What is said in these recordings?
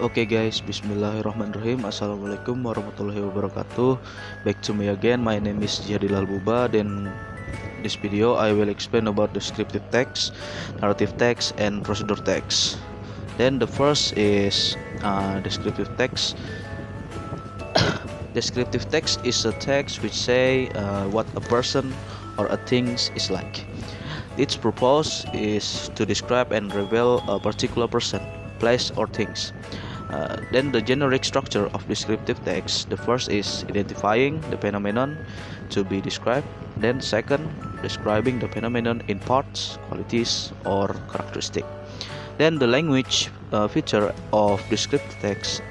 Okay guys, bismillahirrahmanirrahim. Assalamualaikum warahmatullahi wabarakatuh. Back to me again, my name is Jihadillah Al Buba. Then this video I will explain about descriptive text, narrative text, and procedure text. Then the first is descriptive text. Descriptive text is a text which say what a person or a thing is like. Its purpose is to describe and reveal a particular person, place, or things. Then the generic structure of descriptive text. The first is identifying the phenomenon to be described. Then second, describing the phenomenon in parts, qualities, or characteristic. Then the language feature of descriptive text.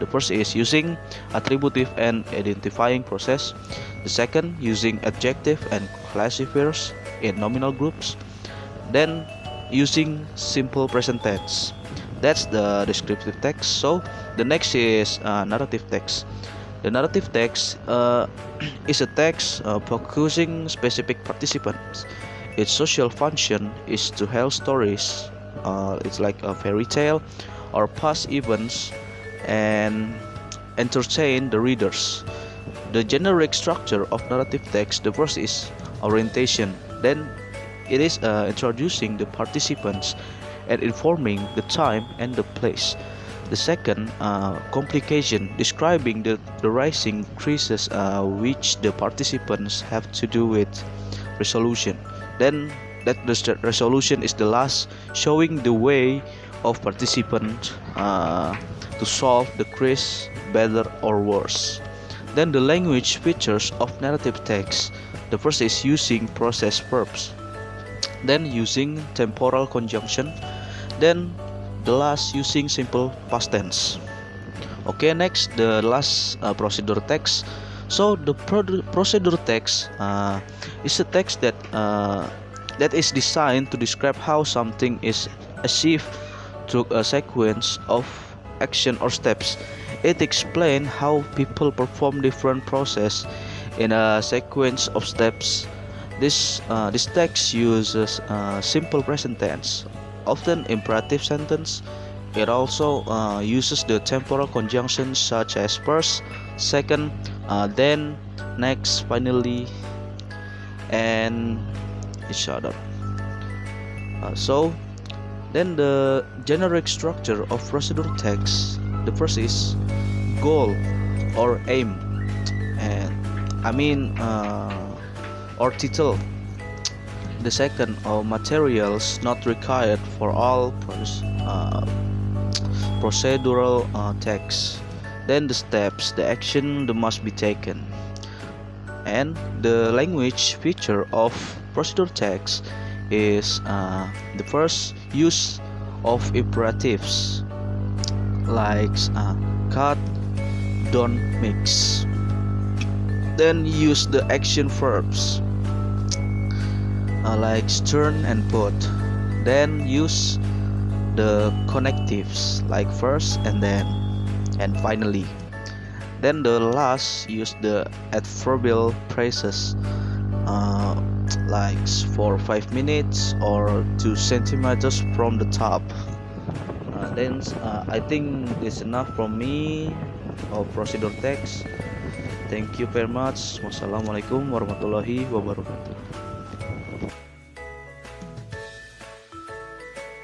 The first is using attributive and identifying process. The second, using adjective and classifiers in nominal groups. Then using simple present tense. That's the descriptive text. So the next is narrative text. The narrative text is a text focusing specific participants. Its social function is to tell stories. It's like a fairy tale or past events and entertain the readers. The generic structure of narrative text. The first is orientation. Then it is introducing the participants and informing the time and the place. The second, complication, describing the rising crisis which the participants have to do with resolution. Then that the resolution is the last, showing the way of participants to solve the crisis better or worse. Then the language features of narrative text. The first is using process verbs, then using temporal conjunction, then the last using simple past tense. Okay, next the last procedure text. So the procedure text is a text that is designed to describe how something is achieved through a sequence of action or steps. It explains how people perform different process in a sequence of steps. This text uses simple present tense, often imperative sentence. It also uses the temporal conjunctions such as first, second, then, next, finally, and each other. So then the generic structure of procedure text. The first is goal or aim, and or title. The second, materials not required for all procedural texts. Then the steps, the action that must be taken. And the language feature of procedure text is the first, use of imperatives like cut, don't, mix. Then use the action verbs like turn and put. Then use the connectives like first and then and finally. Then the last, use the adverbial phrases like for 5 minutes or 2 centimeters from the top. Then I think this is enough from me of procedure text. Thank you very much. Wassalamualaikum warahmatullahi wabarakatuh.